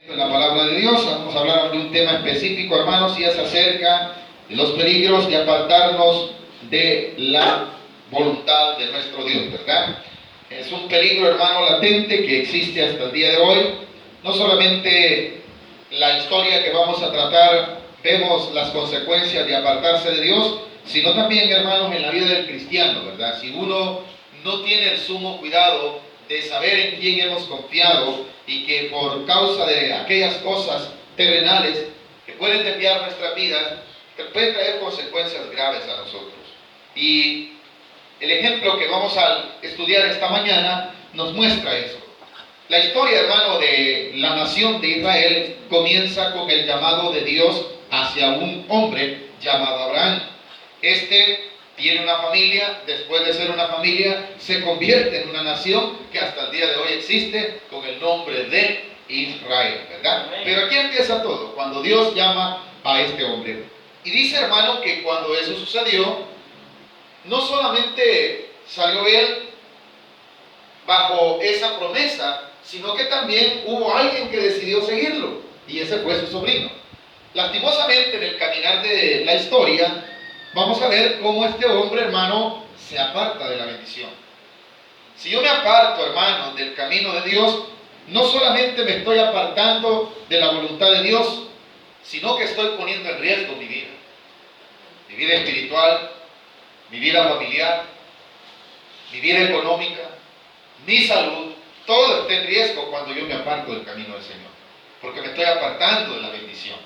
En la palabra de Dios vamos a hablar de un tema específico, hermanos, y es acerca de los peligros de apartarnos de la voluntad de nuestro Dios, ¿verdad? Es un peligro, hermano, latente que existe hasta el día de hoy. No solamente la historia que vamos a tratar, vemos las consecuencias de apartarse de Dios, sino también, hermanos, en la vida del cristiano, ¿verdad? Si uno no tiene el sumo cuidado de saber en quién hemos confiado y que por causa de aquellas cosas terrenales que pueden desviar nuestras vidas, pueden traer consecuencias graves a nosotros. Y el ejemplo que vamos a estudiar esta mañana nos muestra eso. La historia, hermano, de la nación de Israel comienza con el llamado de Dios hacia un hombre llamado Abraham. Este tiene una familia, después de ser una familia, se convierte en una nación que hasta el día de hoy existe con el nombre de Israel, ¿verdad? Amén. Pero aquí empieza todo, cuando Dios llama a este hombre. Y dice, hermano, que cuando eso sucedió, no solamente salió él bajo esa promesa, sino que también hubo alguien que decidió seguirlo, y ese fue su sobrino. Lastimosamente, en el caminar de la historia, vamos a ver cómo este hombre, hermano, se aparta de la bendición. Si yo me aparto, hermano, del camino de Dios, no solamente me estoy apartando de la voluntad de Dios, sino que estoy poniendo en riesgo mi vida espiritual, mi vida familiar, mi vida económica, mi salud. Todo está en riesgo cuando yo me aparto del camino del Señor, porque me estoy apartando de la bendición.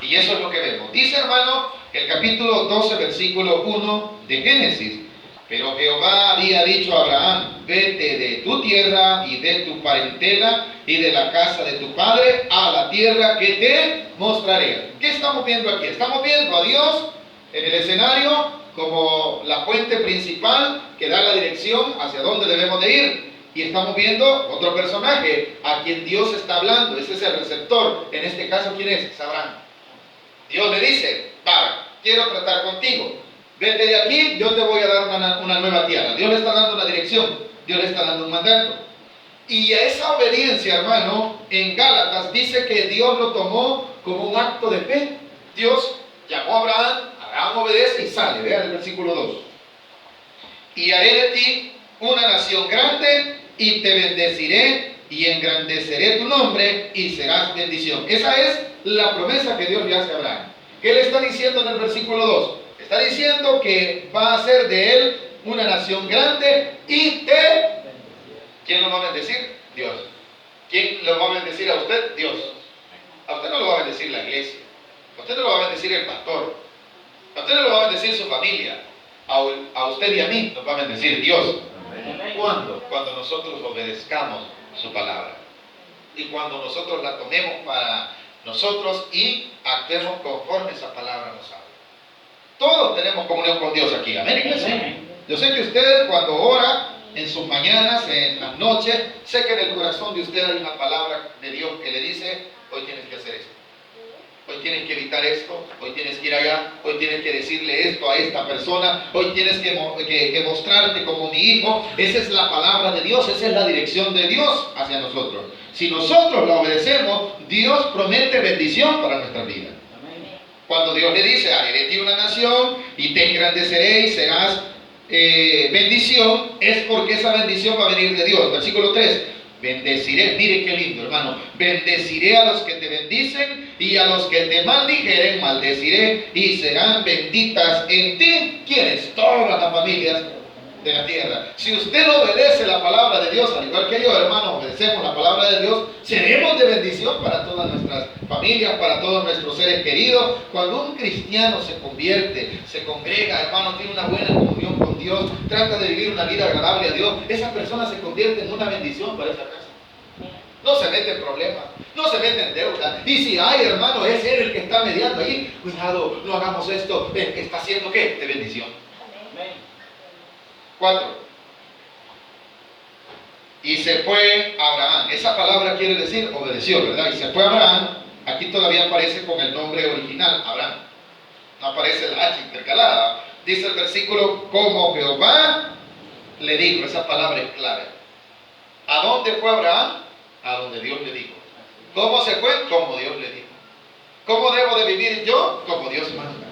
Y eso es lo que vemos. Dice, hermano, el capítulo 12, versículo 1 de Génesis: pero Jehová había dicho a Abraham: vete de tu tierra y de tu parentela y de la casa de tu padre a la tierra que te mostraré. ¿Qué estamos viendo aquí? Estamos viendo a Dios en el escenario como la fuente principal que da la dirección hacia dónde debemos de ir. Y estamos viendo otro personaje a quien Dios está hablando. Ese es el receptor. En este caso, ¿quién es? Es Abraham. Dios le dice: va, quiero tratar contigo. Vete de aquí, yo te voy a dar una nueva tierra. Dios le está dando una dirección. Dios le está dando un mandato. Y a esa obediencia, hermano, en Gálatas dice que Dios lo tomó como un acto de fe. Dios llamó a Abraham, Abraham obedece y sale. Vean el versículo 2. Y haré de ti una nación grande y te bendeciré y engrandeceré tu nombre y serás bendición. Esa es la promesa que Dios le hace a Abraham. ¿Qué le está diciendo en el versículo 2? Está diciendo que va a hacer de él una nación grande y te... ¿Quién lo va a bendecir? Dios. ¿Quién lo va a bendecir a usted? Dios. A usted no lo va a bendecir la iglesia. A usted no lo va a bendecir el pastor. A usted no lo va a bendecir su familia. A usted y a mí nos va a bendecir Dios. ¿Cuándo? Cuando nosotros obedezcamos su palabra. Y cuando nosotros la tomemos para nosotros y actuemos conforme esa palabra nos habla. Todos tenemos comunión con Dios aquí. Amén, iglesia. Yo sé que usted cuando ora en sus mañanas, en las noches, sé que en el corazón de usted hay una palabra de Dios que le dice: hoy tienes que hacer esto. Hoy tienes que evitar esto, hoy tienes que ir allá, hoy tienes que decirle esto a esta persona, hoy tienes que mostrarte como mi hijo. Esa es la palabra de Dios, esa es la dirección de Dios hacia nosotros. Si nosotros la obedecemos, Dios promete bendición para nuestra vida. Cuando Dios le dice: haré de ti una nación y te engrandeceré y serás bendición, es porque esa bendición va a venir de Dios. Versículo 3. Bendeciré, mire qué lindo, hermano. Bendeciré a los que te bendicen y a los que te maldijeren maldeciré y serán benditas en ti. ¿Quiénes? Todas las familias de la tierra. Si usted obedece la palabra de Dios, al igual que yo, hermano, obedecemos la palabra de Dios, seremos de bendición para todas nuestras familias, para todos nuestros seres queridos. Cuando un cristiano se convierte, se congrega, hermano, tiene una buena comunión con Dios, trata de vivir una vida agradable a Dios, esa persona se convierte en una bendición para esa casa. No se mete en problemas, no se mete en deuda. Y si hay, hermano, es él el que está mediando ahí. Cuidado, no hagamos esto. ¿Está haciendo qué? De bendición. Amén. 4. Y se fue Abraham. Esa palabra quiere decir obedeció, ¿verdad? Y se fue Abraham. Aquí todavía aparece con el nombre original, Abraham. No aparece la H intercalada. Dice el versículo: como Jehová le dijo. Esa palabra es clave. ¿A dónde fue Abraham? A donde Dios le dijo. ¿Cómo se fue? Como Dios le dijo. ¿Cómo debo de vivir yo? Como Dios manda.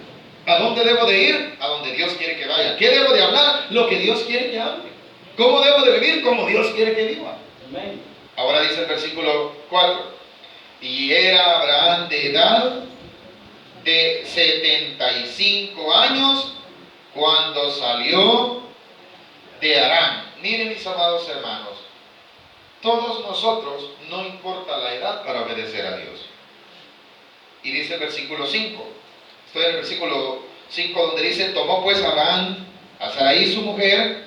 ¿A dónde debo de ir? A donde Dios quiere que vaya. ¿Qué debo de hablar? Lo que Dios quiere que hable. ¿Cómo debo de vivir? Como Dios quiere que viva. Amén. Ahora dice el versículo 4. Y era Abraham de edad de 75 años cuando salió de Harán. Miren, mis amados hermanos, todos nosotros, no importa la edad para obedecer a Dios. Y dice el versículo 5. Estoy en el versículo 5 donde dice: tomó pues Abraham a Sarai su mujer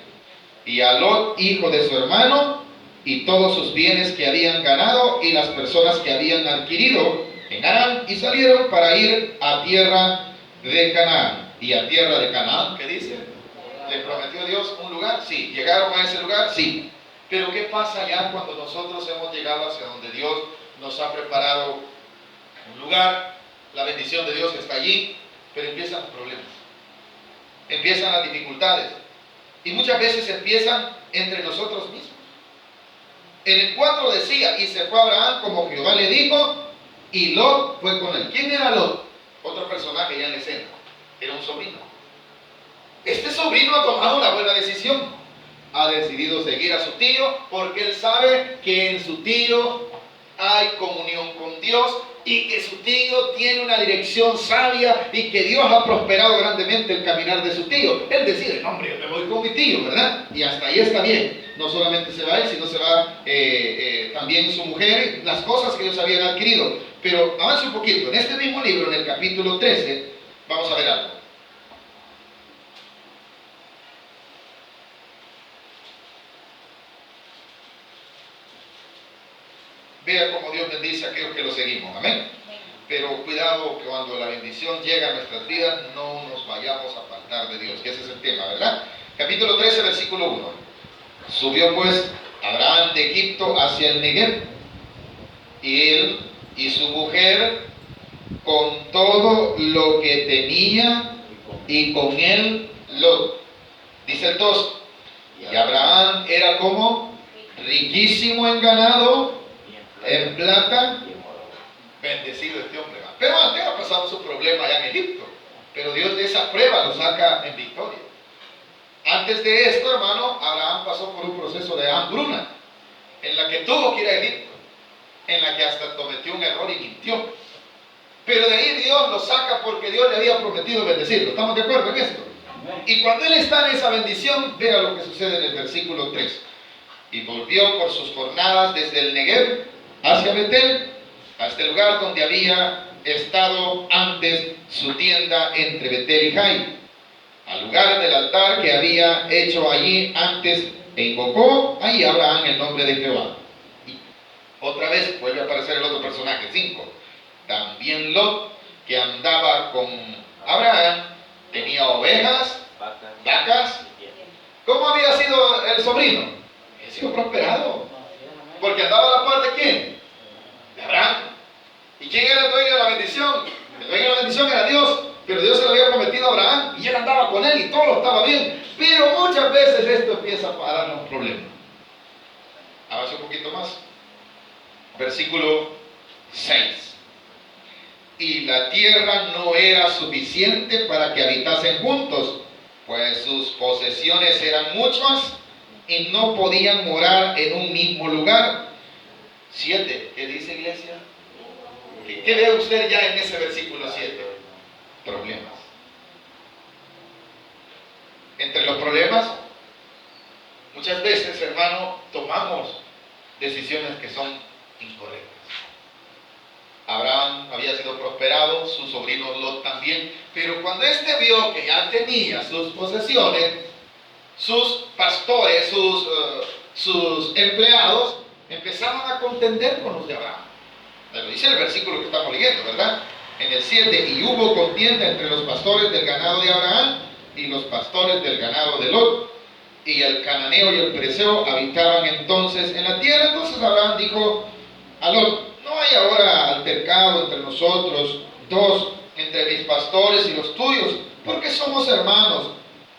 y a Lot hijo de su hermano y todos sus bienes que habían ganado y las personas que habían adquirido en Harán, y salieron para ir a tierra de Canaán. Y a tierra de Canaán, ¿qué dice? ¿Le prometió Dios un lugar? Sí. ¿Llegaron a ese lugar? Sí. Pero ¿qué pasa ya cuando nosotros hemos llegado hacia donde Dios nos ha preparado un lugar? La bendición de Dios está allí, pero empiezan los problemas, empiezan las dificultades, y muchas veces empiezan entre nosotros mismos. En el 4 decía: y se fue Abraham como Jehová le dijo, y Lot fue con él. ¿Quién era Lot? Otro personaje ya en la escena. Era un sobrino. Este sobrino ha tomado una buena decisión. Ha decidido seguir a su tío porque él sabe que en su tío hay comunión con Dios y que su tío tiene una dirección sabia y que Dios ha prosperado grandemente el caminar de su tío. Él decide: no, hombre, yo me voy con mi tío, ¿verdad? Y hasta ahí está bien. No solamente se va él, sino se va también su mujer, las cosas que ellos habían adquirido. Pero avance un poquito. En este mismo libro, en el capítulo 13, vamos a ver algo. Vea cómo Dios bendice a aquellos que lo seguimos. Amén. Pero cuidado que cuando la bendición llega a nuestras vidas no nos vayamos a apartar de Dios, que ese es el tema, ¿verdad? Capítulo 13, versículo 1. Subió pues Abraham de Egipto hacia el Negev, y él y su mujer con todo lo que tenía, y con él Lot. Dice el 2. Y Abraham era como riquísimo en ganado, en plata. Bendecido este hombre. Pero antes ha pasado su problema allá en Egipto. Pero Dios de esa prueba lo saca en victoria. Antes de esto, hermano, Abraham pasó por un proceso de hambruna, en la que tuvo que ir a Egipto, en la que hasta cometió un error y mintió. Pero de ahí Dios lo saca porque Dios le había prometido bendecirlo. ¿Estamos de acuerdo en esto? Y cuando él está en esa bendición, vea lo que sucede en el versículo 3. Y volvió por sus jornadas desde el Negev hacia Betel, hasta el lugar donde había estado antes su tienda entre Betel y Jai, al lugar del altar que había hecho allí antes, e invocó ahí Abraham el nombre de Jehová. Y otra vez vuelve a aparecer el otro personaje, 5. También Lot, que andaba con Abraham, tenía ovejas, vacas. ¿Cómo había sido el sobrino? Había sido prosperado, porque andaba a la par de ¿quién? De Abraham. ¿Y quién era el dueño de la bendición? El dueño de la bendición era Dios, pero Dios se lo había prometido a Abraham y él andaba con él y todo estaba bien. Pero muchas veces esto empieza a darnos problemas. Avance un poquito más. Versículo 6. Y la tierra no era suficiente para que habitasen juntos, pues sus posesiones eran muchas y no podían morar en un mismo lugar. 7. ¿Qué dice, iglesia? ¿Qué ve usted ya en ese versículo 7? Problemas. Entre los problemas, muchas veces, hermano, tomamos decisiones que son incorrectas. Abraham había sido prosperado, su sobrino Lot también, pero cuando éste vio que ya tenía sus posesiones, sus pastores, sus empleados, empezaron a contender con los de Abraham. Lo dice el versículo que estamos leyendo, ¿verdad? En el 7, y hubo contienda entre los pastores del ganado de Abraham y los pastores del ganado de Lot, y el cananeo y el pereceo habitaban entonces en la tierra. Entonces Abraham dijo a Lot: no hay ahora altercado entre nosotros dos, entre mis pastores y los tuyos, porque somos hermanos.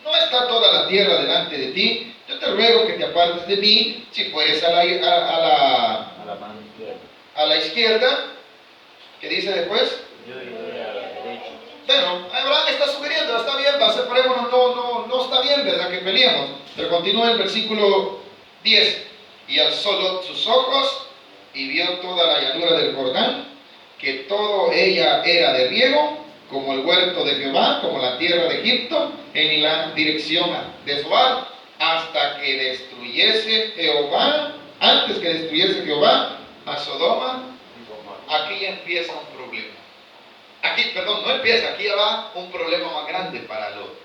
¿No está toda la tierra delante de ti? Yo te ruego que te apartes de mí, si fueres a la mano izquierda. a la izquierda. ¿Qué dice después? Yo iré a la derecha. Bueno, Abraham está sugiriendo, está bien, separémonos, no está bien, ¿verdad? Que peleemos. Pero continúa el versículo 10. Y alzó Lot sus ojos y vio toda la llanura del Jordán, que todo ella era de riego, como el huerto de Jehová, como la tierra de Egipto, en la dirección de Zoar, hasta que destruyese Jehová, antes que destruyese Jehová a Sodoma. Aquí empieza un problema. Aquí, perdón, no empieza, aquí va un problema más grande para Lot.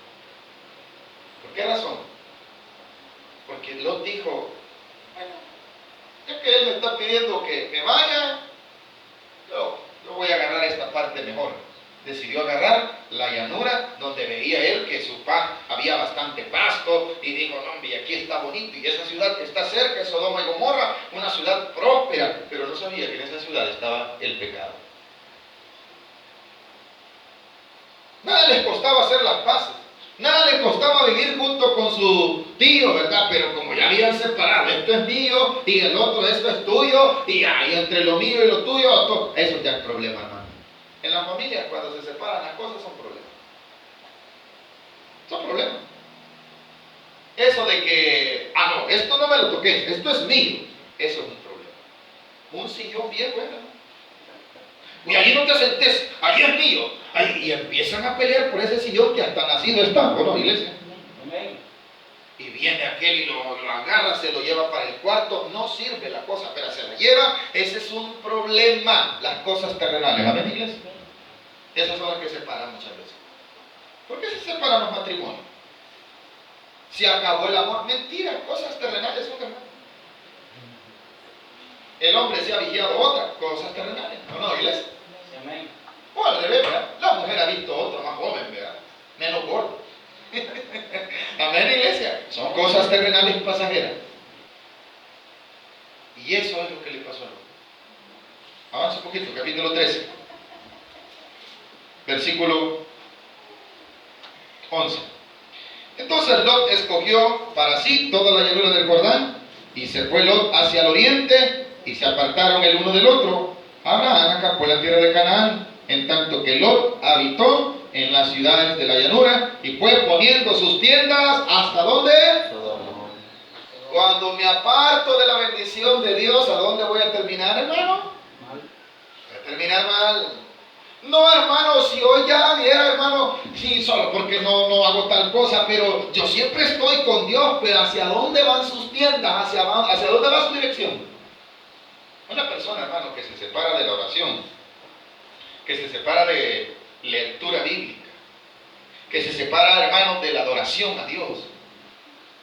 ¿Por qué razón? Porque Lot dijo, bueno, ya que él me está pidiendo que vaya, yo voy a agarrar esta parte mejor. Decidió agarrar la llanura donde veía él que había bastante pasto, y dijo, no, hombre, aquí está bonito, y esa ciudad que está cerca es Sodoma y Gomorra, una ciudad próspera, pero no sabía que en esa ciudad estaba el pecado. Nada les costaba hacer las paces, nada les costaba vivir junto con su tío, ¿verdad? Pero como ya habían separado, esto es mío y el otro, esto es tuyo, y ahí entre lo mío y lo tuyo, eso ya es problema, hermano. En la familia, cuando se separan las cosas, son problemas. Son problemas. Eso de que, no, esto no me lo toques, esto es mío, eso es un problema. Un sillón bien bueno. Y allí no te sentes, allí es mío. Y empiezan a pelear por ese sillón que hasta nacido está, ¿o no, iglesia? Amén. Y viene aquel y lo agarra, se lo lleva para el cuarto, no sirve la cosa, pero se la lleva, ese es un problema, las cosas terrenales, ¿amén, iglesia? Esas son las que separan muchas veces. ¿Por qué se separan los matrimonios? Se acabó el amor, mentira, cosas terrenales son hermanos. El hombre se ha vigiado otra, cosas terrenales, ¿no, iglesia? Amén. O al revés, ¿verdad? La mujer ha visto otro más joven, ¿verdad? Menos gordo. Amén, iglesia. Son cosas terrenales y pasajeras. Y eso es lo que le pasó a Lot. Avanza un poquito, capítulo 13. Versículo 11. Entonces Lot escogió para sí toda la llanura del Jordán, y se fue Lot hacia el oriente, y se apartaron el uno del otro. Abraham acampó en la tierra de Canaán, en tanto que Lot habitó en las ciudades de la llanura, y fue poniendo sus tiendas, ¿hasta dónde? Cuando me aparto de la bendición de Dios, ¿a dónde voy a terminar, hermano? Voy a terminar mal. No, hermano, si hoy ya viera, hermano, sí, solo porque no hago tal cosa, pero yo siempre estoy con Dios, pero ¿hacia dónde van sus tiendas? ¿Hacia dónde va su dirección? Una persona, hermano, que se separa de la oración, que se separa de lectura bíblica, que se separa, hermano, de la adoración a Dios,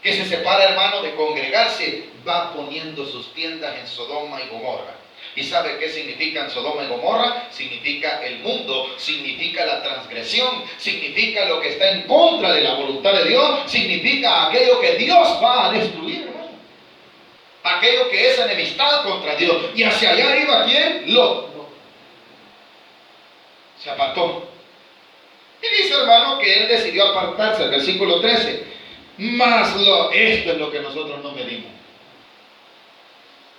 que se separa, hermano, de congregarse, va poniendo sus tiendas en Sodoma y Gomorra. ¿Y sabe qué significan Sodoma y Gomorra? Significa el mundo, significa la transgresión, significa lo que está en contra de la voluntad de Dios, significa aquello que Dios va a destruir, hermano. Aquello que es enemistad contra Dios. Y hacia allá iba ¿quién? Lot. Se apartó. Y dice, hermano, que él decidió apartarse, el versículo 13. Mas esto es lo que nosotros no medimos.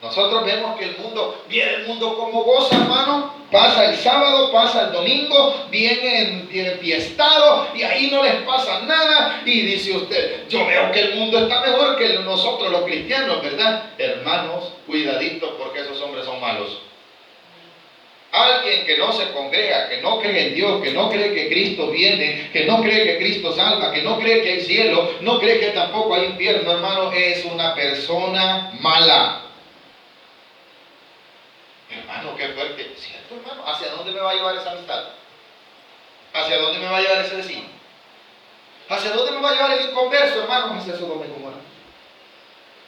Nosotros vemos que el mundo, viene el mundo como goza, hermano. Pasa el sábado, pasa el domingo, vienen enfiestados y ahí no les pasa nada. Y dice usted, yo veo que el mundo está mejor que nosotros los cristianos, ¿verdad? Hermanos, cuidadito porque esos hombres son malos. Alguien que no se congrega, que no cree en Dios, que no cree que Cristo viene, que no cree que Cristo salva, que no cree que hay cielo, no cree que tampoco hay infierno, hermano, es una persona mala. Hermano, qué fuerte. ¿Cierto, hermano? ¿Hacia dónde me va a llevar esa amistad? ¿Hacia dónde me va a llevar ese vecino? ¿Hacia dónde me va a llevar el inconverso, hermano? Hacia Sodoma y Gomorra.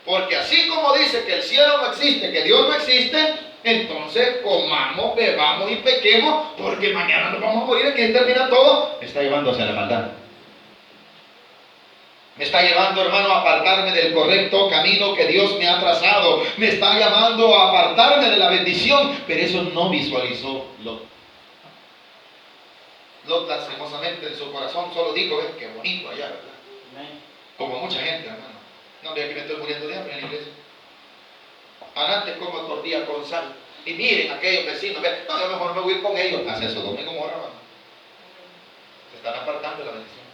Porque así como dice que el cielo no existe, que Dios no existe, entonces comamos, bebamos y pequemos, porque mañana nos vamos a morir, aquí termina todo. Me está llevando hacia la maldad. Me está llevando, hermano, a apartarme del correcto camino que Dios me ha trazado. Me está llamando a apartarme de la bendición, pero eso no visualizó Lot. Lot, lastimosamente, en su corazón solo dijo, qué bonito allá, ¿verdad? Como mucha gente, hermano. No, vea que me estoy muriendo de hambre en la iglesia. Antes como tortilla con sal. Y miren aquellos vecinos, vean, no, yo mejor me voy a ir con ellos. Hacia Sodoma y Gomorra, hermano. Se están apartando de la bendición.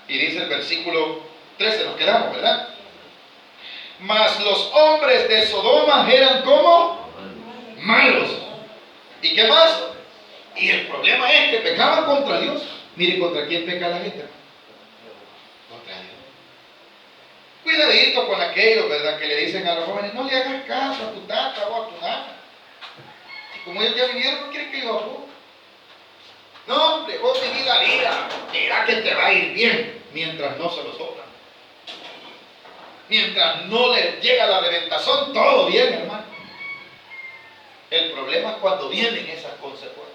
Y dice el versículo 13, nos quedamos, ¿verdad? Mas los hombres de Sodoma eran como malos. ¿Y qué más? Y el problema es que pecaban contra Dios. Miren, ¿contra quién peca la gente? Contra Dios. Cuidadito con aquellos, ¿verdad? Que le dicen a los jóvenes, no le hagas caso a tu tata o a tu nana. Y como ellos ya vinieron, no quieren que yo hago. No, hombre, vos vivís la vida. Mira que te va a ir bien mientras no se lo soplan. Mientras no les llega la reventazón, todo bien, hermano. El problema es cuando vienen esas consecuencias.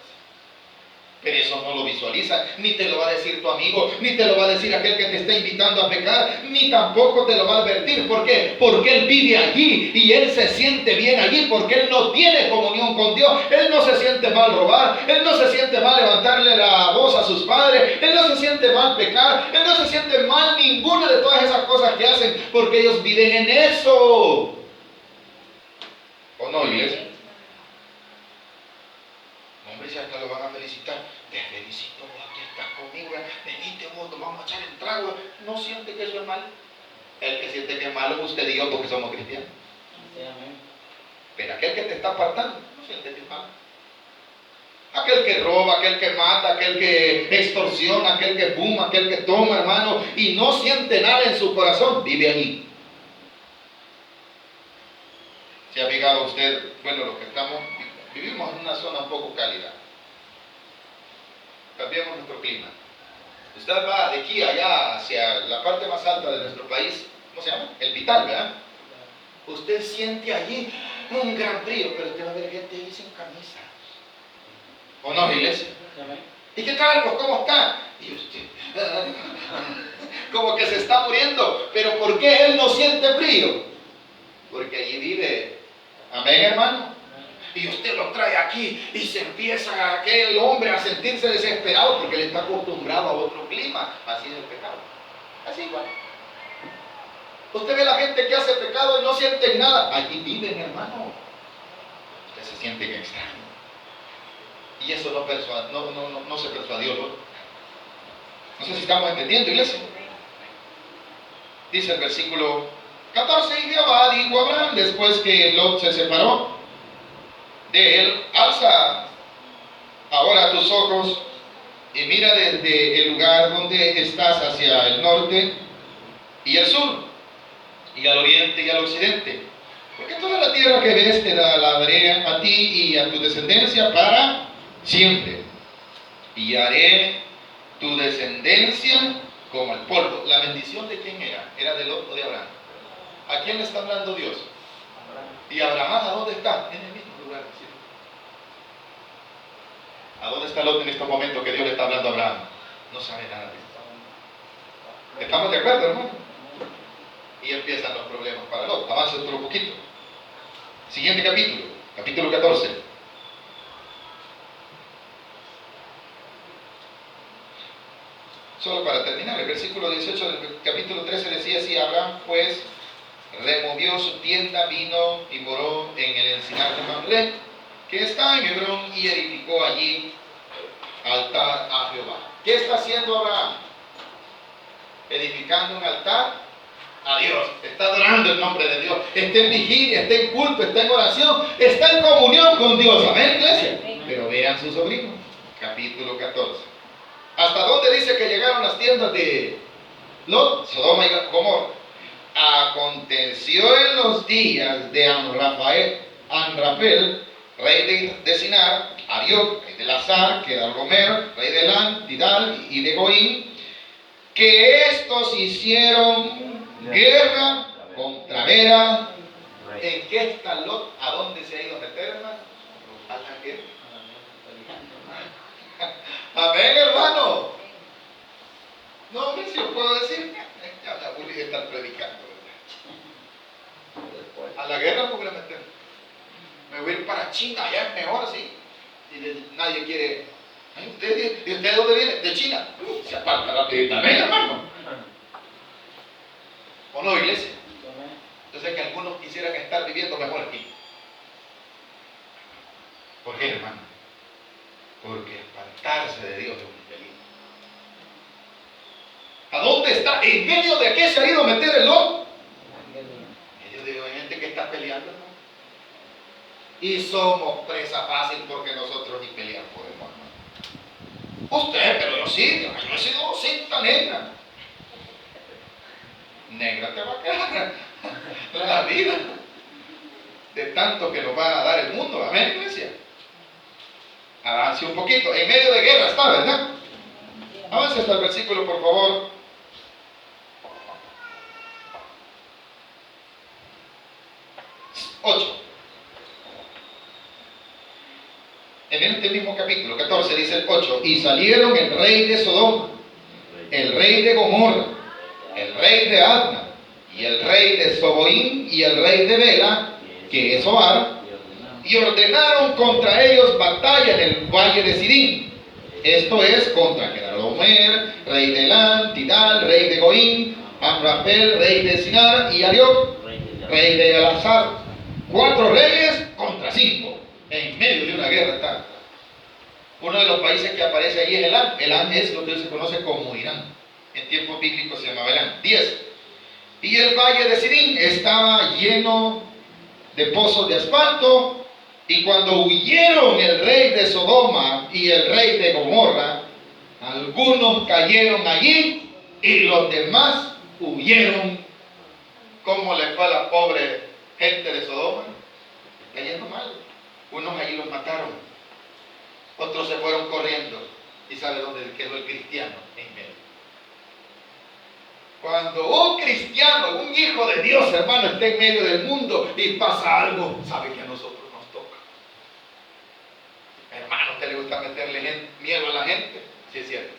Pero eso no lo visualiza, ni te lo va a decir tu amigo, ni te lo va a decir aquel que te está invitando a pecar, ni tampoco te lo va a advertir. ¿Por qué? Porque él vive allí y él se siente bien allí, porque él no tiene comunión con Dios. Él no se siente mal robar, él no se siente mal levantarle la voz a sus padres, él no se siente mal pecar, él no se siente mal ninguna de todas esas cosas que hacen, porque ellos viven en eso. ¿O no, iglesia? Hombre, si hasta lo van a felicitar, te felicito, aquí estás conmigo, venite vos, nos vamos a echar el trago. No siente que eso es malo. El que siente que es malo es usted y yo, porque somos cristianos. Pero aquel que te está apartando, no siente que es malo. Aquel que roba, aquel que mata, aquel que extorsiona, aquel que fuma, aquel que toma, hermano, y no siente nada en su corazón, vive allí. ¿Se ha fijado usted? Bueno, los que vivimos en una zona un poco cálida. Cambiamos nuestro clima. Usted va de aquí allá hacia la parte más alta de nuestro país, ¿cómo se llama? El Vital, ¿verdad? Usted siente allí un gran frío, pero usted va a ver gente ahí sin camisa. ¿O no, iglesia? ¿Y qué tal? Pues, ¿cómo está? Y usted, como que se está muriendo. ¿Pero por qué él no siente frío? Porque allí vive. Amén, hermano. Y usted lo trae aquí y se empieza aquel hombre a sentirse desesperado porque él está acostumbrado a otro clima. Así es el pecado. Así igual. Usted ve a la gente que hace pecado y no sienten nada. Allí viven, hermano. Usted se siente extraño. Y eso no se persuadió, ¿no? No sé si estamos entendiendo, iglesia. Dice el versículo 14, y Jehová dijo a Abraham, después que Lot se separó de él, alza ahora tus ojos y mira desde el lugar donde estás hacia el norte y el sur, y al oriente y al occidente, porque toda la tierra que ves te la daré a ti y a tu descendencia para siempre, y haré tu descendencia como el polvo. ¿La bendición de quién era? ¿Era de Lot o de Abraham? ¿A quién le está hablando Dios? ¿Y Abraham a dónde está? En el mismo lugar. ¿Sí? ¿A dónde está Lot en estos momentos que Dios le está hablando a Abraham? No sabe nada de esto. ¿Estamos de acuerdo, hermano? Y empiezan los problemas para Lot. Avanza otro poquito. Siguiente capítulo, capítulo 14. Solo para terminar, el versículo 18 del capítulo 13 decía así: Abraham pues removió su tienda, vino y moró en el encinar de Mamre, que está en Hebrón, y edificó allí altar a Jehová. ¿Qué está haciendo Abraham? Edificando un altar a Dios. Está adorando el nombre de Dios. Está en vigilia, está en culto, está en oración, está en comunión con Dios. Amén, iglesia. Pero vean su sobrino, capítulo 14. ¿Hasta dónde dice que llegaron las tiendas de Lot? Sodoma y Gomorra. Aconteció en los días de Amrafel, rey de Sinar, Arioc, rey de Lazar, Kedorlaomer, rey de Elam, Tidal y de Goín, que estos hicieron guerra contra Vera. ¿En qué está Lot? ¿A dónde se ha ido a meter, hermano? A la guerra. Amén, hermano. No, hombre, si yo puedo decir, ya me aburrí de estar predicando, ¿verdad? A la guerra me voy a meter. Me voy a ir para China, allá es mejor así. Y nadie quiere. ¿Y usted de dónde viene? De China. Se aparta rapidito. Amén, hermano. ¿O no, iglesia? Yo sé que algunos quisieran estar viviendo mejor aquí. ¿Por qué, hermano? Porque apartarse de Dios es un peligro. ¿A dónde está? ¿En medio de qué se ha ido a meter el Lot? En medio de gente que está peleando, ¿no? Y somos presa fácil porque nosotros ni pelear podemos, hermano. Usted, pero yo sí, yo he sido cinta negra. Negra te va a quedar la vida de tanto que nos va a dar el mundo. Amén, iglesia. Avance un poquito. En medio de guerra está, ¿verdad? Avance hasta el versículo, por favor. 8. En este mismo capítulo 14 dice el 8: y salieron el rey de Sodoma, el rey de Gomorra, el rey de Adma, y el rey de Soboim, y el rey de Bela, que es Zoar, y ordenaron contra ellos batalla en el valle de Sidín. Esto es contra Kedorlaomer, rey de Elán, Tidal, rey de Goín, Amrafel, rey de Sinar, y Arioc, rey de Elazar. 4 reyes contra 5. En medio de una guerra está. Uno de los países que aparece ahí es Elán. Elán es lo que se conoce como Irán. En tiempos bíblicos se llamaba Elán. 10. Y el valle de Sidín estaba lleno de pozos de asfalto. Y cuando huyeron el rey de Sodoma y el rey de Gomorra, algunos cayeron allí y los demás huyeron. ¿Cómo le fue a la pobre gente de Sodoma? Cayendo mal. Unos allí los mataron, otros se fueron corriendo. ¿Y sabe dónde quedó el cristiano? En medio. Cuando un cristiano, un hijo de Dios, hermano, está en medio del mundo y pasa algo, sabe que a nosotros nos toca. Hermano, ¿a usted le gusta meterle miedo a la gente? Sí, es cierto.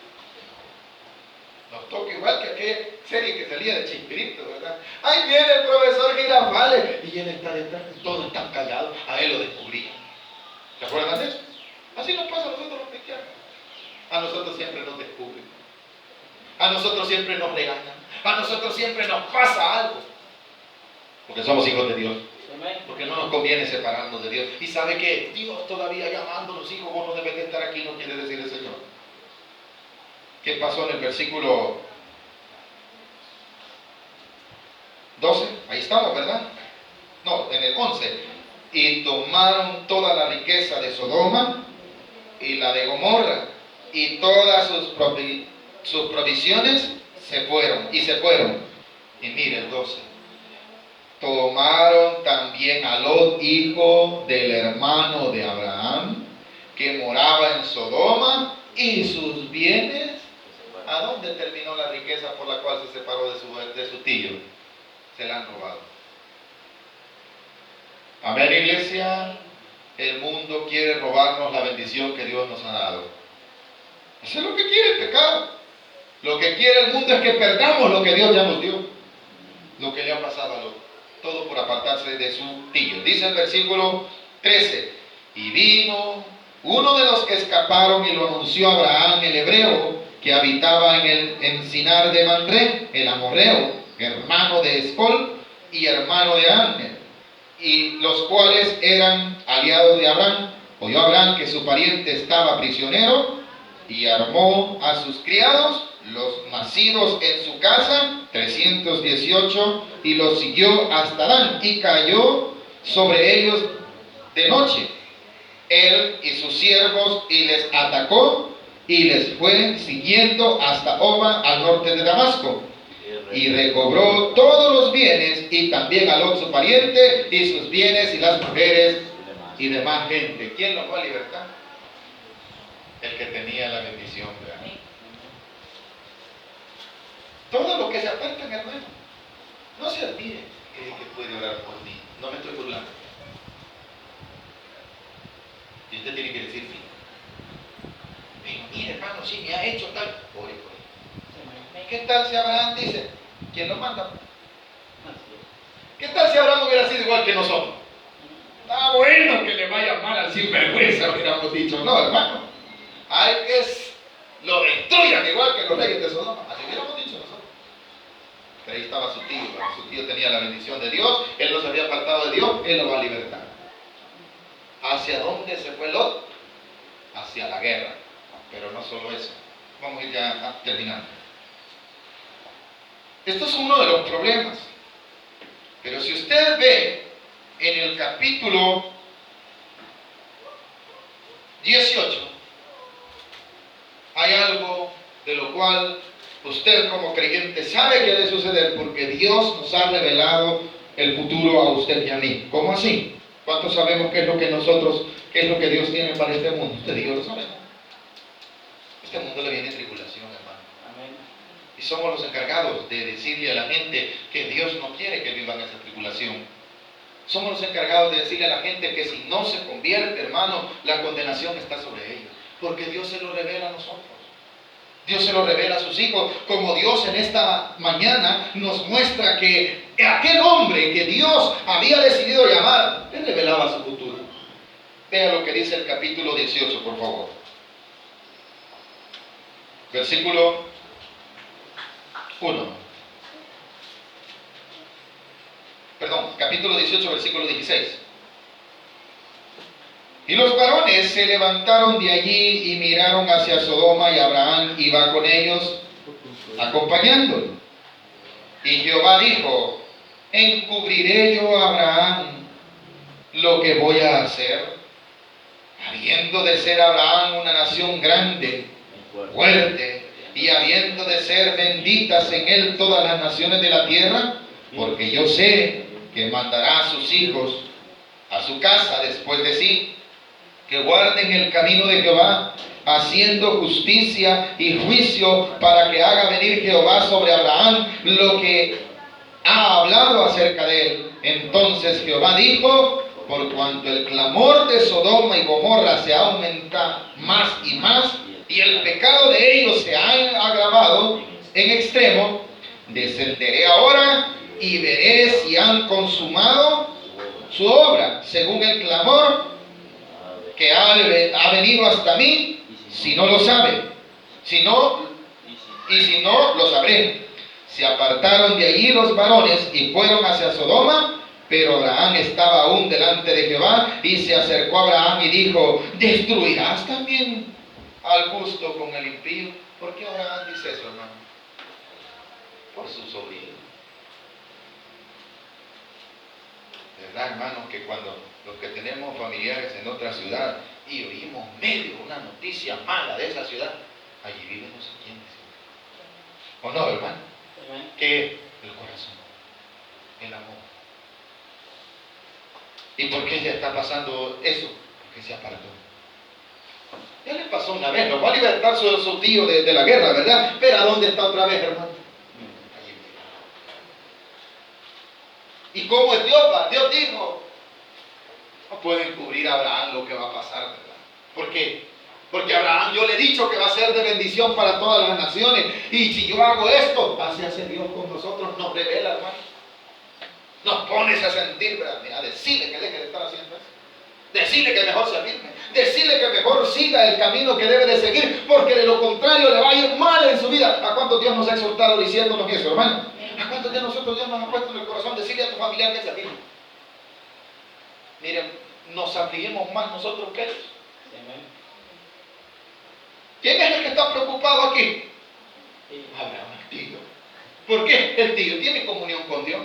Nos toca igual que aquella serie que salía de Chespirito, ¿verdad? Ahí viene el profesor Girafales y él está detrás, todos están callados, a él lo descubrí. ¿Se acuerdan de eso? Así nos pasa a nosotros los cristianos. A nosotros siempre nos descubren. A nosotros siempre nos regañan. A nosotros siempre nos pasa algo. Porque somos hijos de Dios. Porque no nos conviene separarnos de Dios. Y sabe que Dios todavía llamándonos hijos, vos no debes de estar aquí, no quiere decir el Señor. ¿Qué pasó en el versículo 12? Ahí estamos, ¿verdad? No, en el 11. Y tomaron toda la riqueza de Sodoma y la de Gomorra y todas sus provisiones se fueron. Y mire el 12. Tomaron también a Lot, hijo del hermano de Abraham, que moraba en Sodoma, y sus bienes. ¿A dónde terminó la riqueza por la cual se separó de su tío? Se la han robado. Amén, iglesia. El mundo quiere robarnos la bendición que Dios nos ha dado. Eso es lo que quiere el pecado. Lo que quiere el mundo es que perdamos lo que Dios ya nos dio. Lo que le ha pasado a Lot. Todo por apartarse de su tío. Dice el versículo 13. Y vino uno de los que escaparon y lo anunció a Abraham, el hebreo, que habitaba en el encinar de Mamre, el amorreo, hermano de Escol y hermano de Abner, y los cuales eran aliados de Abraham. Oyó Abraham que su pariente estaba prisionero y armó a sus criados, los nacidos en su casa, 318, y los siguió hasta Dan, y cayó sobre ellos de noche, él y sus siervos, y les atacó, y les fue siguiendo hasta Oba, al norte de Damasco, y recobró todos los bienes, y también a Lot su pariente, y sus bienes, y las mujeres, y demás gente. ¿Quién los va a libertar? El que tenía la bendición, ¿verdad? Todo lo que se apartan, hermano, no se olvide que puede orar por mí. No me estoy burlando. Y usted tiene que decir, mire, hermano, si me ha hecho tal, ore por él. ¿Qué tal si Abraham dice? ¿Quién lo manda? ¿Qué tal si Abraham hubiera sido igual que nosotros? Está bueno que le vaya mal al sinvergüenza, hubiéramos dicho. No, hermano. Hay que lo destruyan igual que los reyes de Sodoma. Así hubiéramos dicho nosotros. Pero ahí estaba su tío. Su tío tenía la bendición de Dios. Él no se había apartado de Dios. Él lo va a libertar. ¿Hacia dónde se fue Lot? Hacia la guerra. Pero no solo eso. Vamos a ir ya terminando. Esto es uno de los problemas. Pero si usted ve en el capítulo 18, hay algo de lo cual usted como creyente sabe que debe suceder porque Dios nos ha revelado el futuro a usted y a mí. ¿Cómo así? ¿Cuántos sabemos qué es lo que Dios tiene para este mundo? Usted y yo lo sabemos. Este mundo le viene tribulación, hermano. Amén. Y somos los encargados de decirle a la gente que Dios no quiere que vivan esa tribulación. Somos los encargados de decirle a la gente que si no se convierte, hermano, la condenación está sobre ellos. Porque Dios se lo revela a nosotros. Dios se lo revela a sus hijos, como Dios en esta mañana nos muestra que aquel hombre que Dios había decidido llamar, le revelaba su futuro. Vea lo que dice el capítulo 18, por favor. Versículo 1. Perdón, capítulo 18, versículo 16. Y los varones se levantaron de allí y miraron hacia Sodoma, y Abraham iba con ellos, acompañándolo. Y Jehová dijo: ¿encubriré yo a Abraham lo que voy a hacer? Habiendo de ser Abraham una nación grande, fuerte, y habiendo de ser benditas en él todas las naciones de la tierra, porque yo sé que mandará a sus hijos a su casa después de sí, que guarden el camino de Jehová, haciendo justicia y juicio, para que haga venir Jehová sobre Abraham lo que ha hablado acerca de él. Entonces Jehová dijo: por cuanto el clamor de Sodoma y Gomorra se aumenta más y más, y el pecado de ellos se ha agravado en extremo, descenderé ahora y veré si han consumado su obra según el clamor que ha venido hasta mí, si no lo sabe, si no lo sabré. Se apartaron de allí los varones y fueron hacia Sodoma, pero Abraham estaba aún delante de Jehová, y se acercó a Abraham y dijo: ¿destruirás también al justo con el impío? ¿Por qué Abraham dice eso, hermano? Por su sobrino. ¿Verdad, hermanos, que cuando los que tenemos familiares en otra ciudad y oímos medio una noticia mala de esa ciudad, allí viven no sé quiénes? ¿O no, hermano? Amén. ¿Qué? El corazón, el amor. ¿Y por qué ya está pasando eso? Porque se apartó. Ya le pasó una vez, nos va a libertar su tío de la guerra, ¿verdad? Pero ¿a dónde está otra vez, hermano? Allí. ¿Y cómo es Dios? Dios dijo: no pueden cubrir a Abraham lo que va a pasar, ¿verdad? ¿Por qué? Porque Abraham, yo le he dicho que va a ser de bendición para todas las naciones. Y si yo hago esto, así hace Dios con nosotros, nos revela, hermano. Nos pones a sentir, ¿verdad? A decirle que deje de estar haciendo eso. Decirle que mejor se afirme. Decirle que mejor siga el camino que debe de seguir, porque de lo contrario le va a ir mal en su vida. ¿A cuántos Dios nos ha exhortado diciéndonos eso, hermano? ¿A cuántos Dios nos ha puesto en el corazón decirle a tu familiar que se afirme? Miren, nos afligimos más nosotros que ellos. Amén. ¿Quién es el que está preocupado aquí? Abraham, el tío. ¿Por qué? El tío tiene comunión con Dios.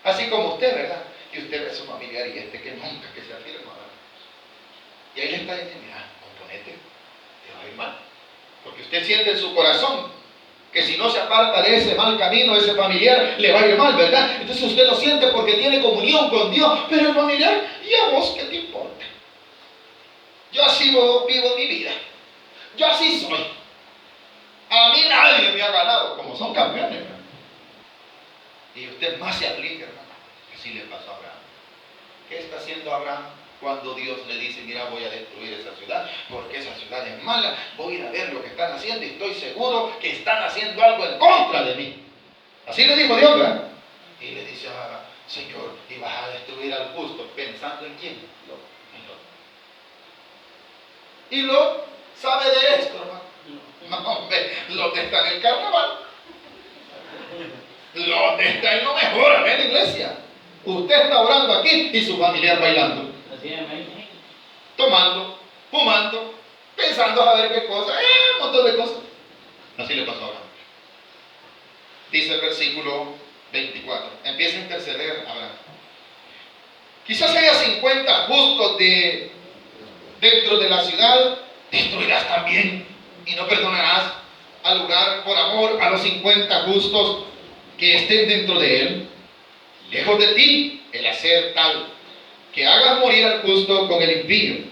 Así como usted, ¿verdad? Y usted ve a su familiar y que nunca que se afirma, ¿verdad? Y ahí le está diciendo: mira, componete, te va a ir mal. Porque usted siente en su corazón que si no se aparta de ese mal camino, ese familiar, le va a ir mal, ¿verdad? Entonces usted lo siente porque tiene comunión con Dios. Pero el familiar, ¿y a vos qué te importa? Yo así vivo mi vida. Yo así soy. A mí nadie me ha ganado, como son campeones, ¿verdad? Y usted más se aflige, hermano. Así le pasó a Abraham. ¿Qué está haciendo Abraham cuando Dios le dice: mira, voy a destruir esa ciudad porque esa ciudad es mala? Voy a ir a ver lo que están haciendo y estoy seguro que están haciendo algo en contra de mí. Así le dijo Dios, ¿verdad? Y le dice a Abraham: Señor, ¿y vas a destruir al justo? ¿Pensando en quién? En Lot. Y Lot sabe de esto, hermano. No, hombre, Lot está en el carnaval. Lot está en lo mejor, amén, iglesia. Usted está orando aquí y su familiar bailando. Así es, amén. tomando, fumando, pensando a ver qué cosa, un montón de cosas. Así le pasó a Abraham. Dice el versículo 24, empieza a interceder Abraham. Quizás haya 50 justos dentro de la ciudad, destruirás también y no perdonarás al lugar por amor a los 50 justos que estén dentro de él. Lejos de ti el hacer tal, que hagas morir al justo con el impío.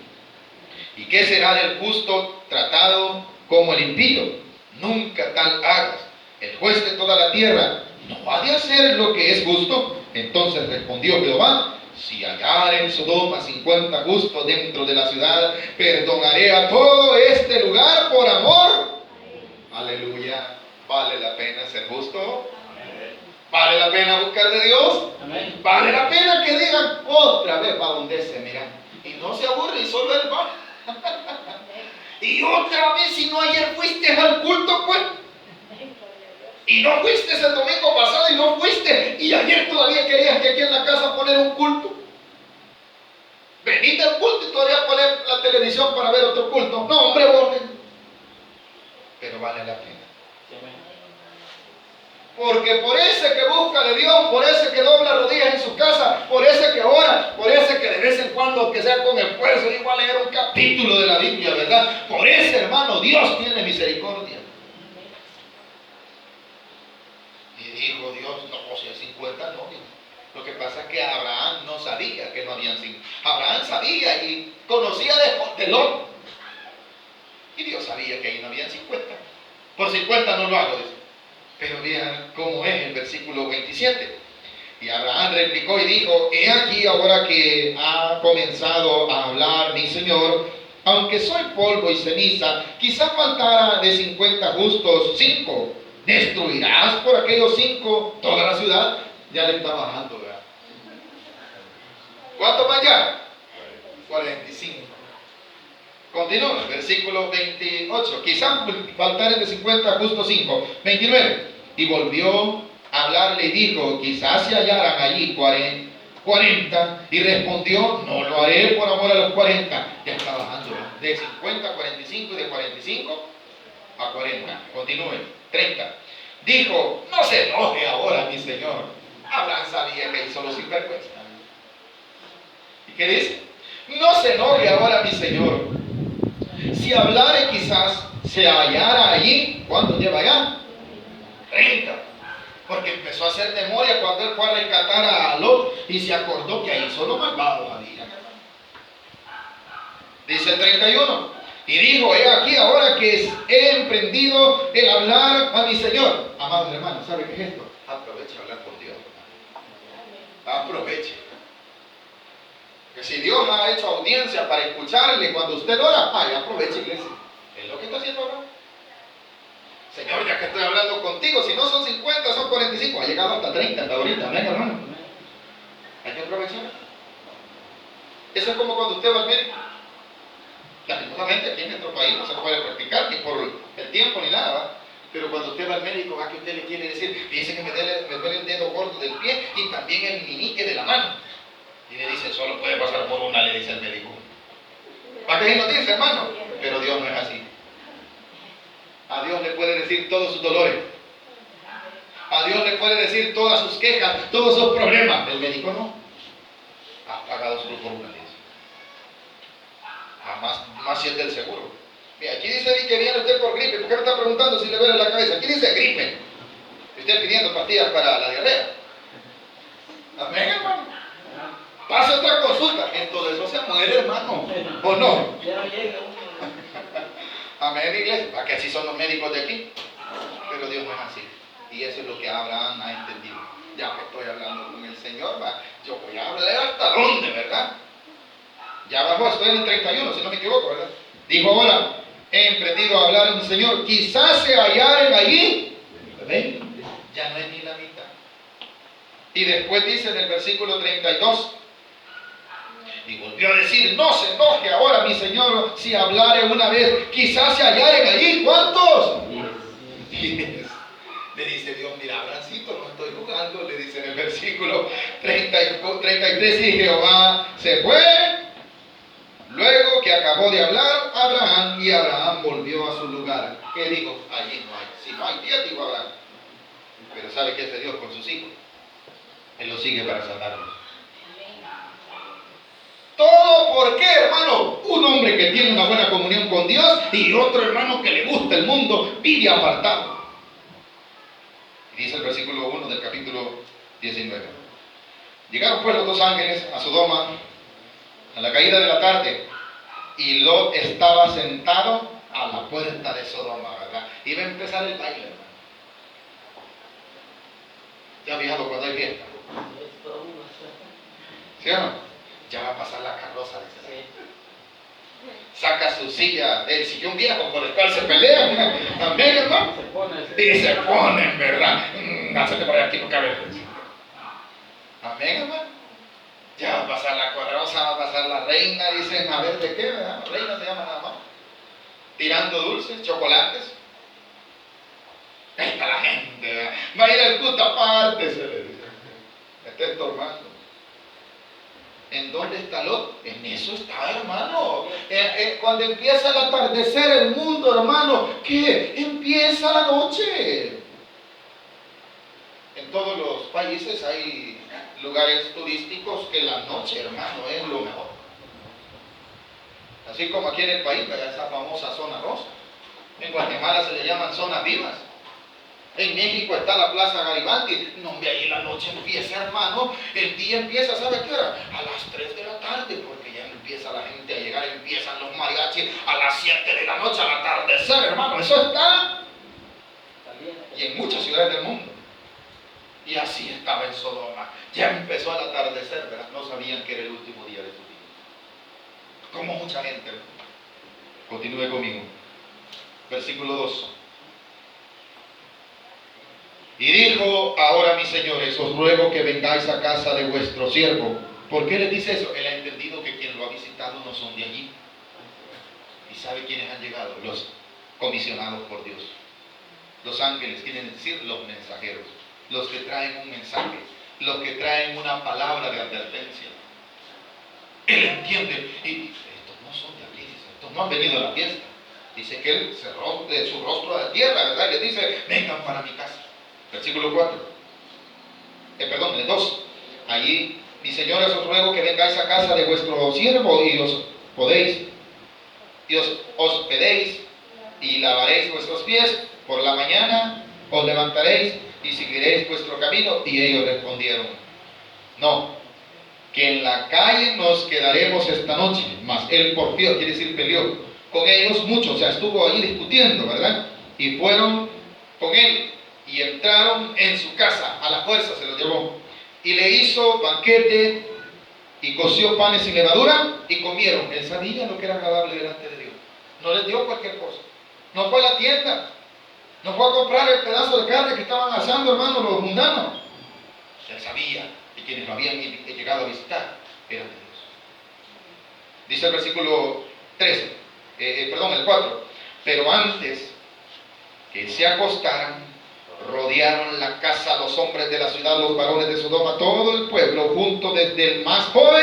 ¿Y qué será del justo tratado como el impío? Nunca tal hagas. El juez de toda la tierra no ha de hacer lo que es justo. Entonces respondió Jehová: si hallare en Sodoma 50 justos dentro de la ciudad, perdonaré a todo este lugar por amor. Aleluya. ¿Vale la pena ser justo? ¿Vale la pena buscar de Dios? Amén. ¿Vale la pena que digan otra vez va donde se mira? Y no se aburre y solo él va. Y otra vez, si no ayer fuiste al culto, pues. Y no fuiste el domingo pasado y no fuiste. Y ayer todavía querías que aquí en la casa poner un culto. Veniste al culto y todavía poner la televisión para ver otro culto. No, hombre, vos. Pero vale la pena. Amén. Porque por ese que busca de Dios, por ese que dobla rodillas en su casa, por ese que ora, por ese que de vez en cuando, aunque sea con esfuerzo, igual leer un capítulo de la Biblia, ¿verdad? Por ese hermano, Dios tiene misericordia. Y dijo Dios, no, si hay 50, no. Lo que pasa es que Abraham no sabía que no habían 50. Abraham sabía y conocía de Lot. Y Dios sabía que ahí no habían 50. Por 50 no lo hago, dice. Pero vean cómo es el versículo 27. Y Abraham replicó y dijo: he aquí ahora que ha comenzado a hablar mi Señor, aunque soy polvo y ceniza, quizá faltara de 50 justos 5. ¿Destruirás por aquellos 5 toda la ciudad? Ya le está bajando, ¿verdad? ¿Cuánto más ya? 45. Continúa, versículo 28. Quizás faltaren de 50 justos 5. 29. Y volvió a hablarle y dijo: quizás se hallaran allí 40. Y respondió: no lo haré por amor a los 40. Ya está bajando, ¿verdad? De 50 a 45 y de 45 a 40. Continúe. 30. Dijo: no se enoje ahora, mi señor. Abraham sabía que hizo los sinvergüenza. ¿Y qué dice? No se enoje ahora, mi señor. Si hablare, quizás se hallara allí. ¿Cuánto lleva allá? 30. Porque empezó a hacer memoria cuando él fue a rescatar a Lot y se acordó que ahí solo malvados había. Dice el 31. Y dijo: he aquí ahora que he emprendido el hablar a mi Señor. Amados hermanos, ¿sabe qué es esto? Aproveche a hablar con Dios. Aproveche. Que si Dios ha hecho audiencia para escucharle cuando usted ora, aproveche, iglesia. Es lo que está haciendo ahora. Señor, ya que estoy hablando contigo, si no son 50, son 45. Ha llegado hasta 30 hasta ahorita. Venga, hermano. Hay que aprovechar. Eso es como cuando usted va al médico. Lastimosamente aquí en nuestro país no se puede practicar ni por el tiempo ni nada, ¿va? Pero cuando usted va al médico, ¿a qué usted le quiere decir? Dice que me duele el dedo gordo del pie y también el meñique de la mano. Y le dice: solo puede pasar por una, le dice el médico. ¿Para qué nos dice, hermano? Pero Dios no es así. A Dios le puede decir todos sus dolores. A Dios le puede decir todas sus quejas, todos sus problemas. El médico no. Ha pagado solo por una, le dice. Más si es del seguro. Mira, aquí dice que viene usted por gripe. ¿Por qué me está preguntando si le duele la cabeza? Aquí dice gripe. Usted pidiendo pastillas para la diarrea. Amén, hermano. Pase otra consulta. En todo eso se muere, hermano. ¿O no? Ya no llega uno. Amén, iglesia. ¿Para que así son los médicos de aquí? Pero Dios no es así. Y eso es lo que Abraham ha entendido. Ya que estoy hablando con el Señor, yo voy a hablar hasta dónde, ¿verdad? Ya abajo estoy en el 31, si no me equivoco, ¿verdad? Dijo: ahora he emprendido a hablar a mi Señor. Quizás se hallaren allí 20. Ya no es ni la mitad. Y después dice en el versículo 32. Y volvió a decir: no se enoje ahora mi Señor si hablare una vez. Quizás se hallaren allí. ¿Cuántos? 10. Le dice Dios: mira, Abrancito, no estoy jugando. Le dice en el versículo 33. Y Jehová se fue Luego que acabó de hablar Abraham, y Abraham volvió a su lugar. ¿Qué dijo? Allí no hay. Si no hay Dios, dijo Abraham. Pero ¿sabe qué hace Dios con sus hijos? Él los sigue para salvarlos. ¿Todo por qué, hermano? Un hombre que tiene una buena comunión con Dios y otro hermano que le gusta el mundo, vive apartado. Y dice el versículo 1 del capítulo 19. Llegaron pues los dos ángeles a Sodoma a la caída de la tarde, y Lot estaba sentado a la puerta de Sodoma, ¿verdad? Iba a empezar el baile, hermano. ¿Ya ha fijado cuando hay fiesta? ¿Sí o no? Ya va a pasar la carroza, dice. Saca su silla, el sillón viejo por el cual se pelean. Amén, hermano. Y se ponen, ¿verdad? Hacete por aquí, no cabe. Amén, hermano. Ya va a pasar la carroza, va a pasar la reina. Dicen, a ver, ¿de qué, verdad? Reina se llama nada más. Tirando dulces, chocolates. Ahí está la gente, ¿verdad? Va a ir el culto aparte, se le dice. Está estorbando. ¿En dónde está Lot? En eso está, hermano. Cuando empieza el atardecer el mundo, hermano, ¿qué? Empieza la noche. En todos los países hay lugares turísticos que la noche, hermano, es lo mejor. Así como aquí en el país, esa famosa zona rosa. En Guatemala se le llaman zonas vivas. En México está la Plaza Garibaldi. No, hombre, ahí la noche empieza, hermano. El día empieza, ¿sabe a qué hora? A las 3 de la tarde, porque ya empieza la gente a llegar, empiezan los mariachis a las 7 de la noche, al atardecer, hermano. Eso está. Y en muchas ciudades del mundo. Y así estaba en Sodoma. Ya empezó el atardecer, ¿verdad? No sabían que era el último día de su vida. Como mucha gente. Continúe conmigo. Versículo 2. Y dijo: ahora, mis señores, os ruego que vengáis a casa de vuestro siervo. ¿Por qué le dice eso? Él ha entendido que quien lo ha visitado no son de allí. ¿Y sabe quiénes han llegado? Los comisionados por Dios. Los ángeles, quieren decir los mensajeros. Los que traen un mensaje. Los que traen una palabra de advertencia. Él entiende. Y estos no son de aquí, estos no han venido a la fiesta. Dice que él cerró de su rostro a la tierra, ¿verdad? Y le dice: vengan para mi casa. Versículo 4. El 2. Allí, mis señores, os ruego que vengáis a casa de vuestro siervo y os hospedéis y lavaréis vuestros pies. Por la mañana os levantaréis y seguiréis vuestro camino. Y ellos respondieron: no, que en la calle nos quedaremos esta noche. Mas él porfió, quiere decir peleó con ellos mucho, o sea, estuvo ahí discutiendo, ¿verdad? Y fueron con él y entraron en su casa, a la fuerza se los llevó, y le hizo banquete y coció panes sin levadura y comieron. Él sabía lo que era agradable delante de Dios. No les dio cualquier cosa. No fue a la tienda, no fue a comprar el pedazo de carne que estaban asando, hermano, los mundanos. Él sabía que quienes lo habían llegado a visitar eran de Dios. Dice el versículo 13, el 4. Pero antes que se acostaran, rodearon la casa los hombres de la ciudad, los varones de Sodoma, todo el pueblo junto, desde el más joven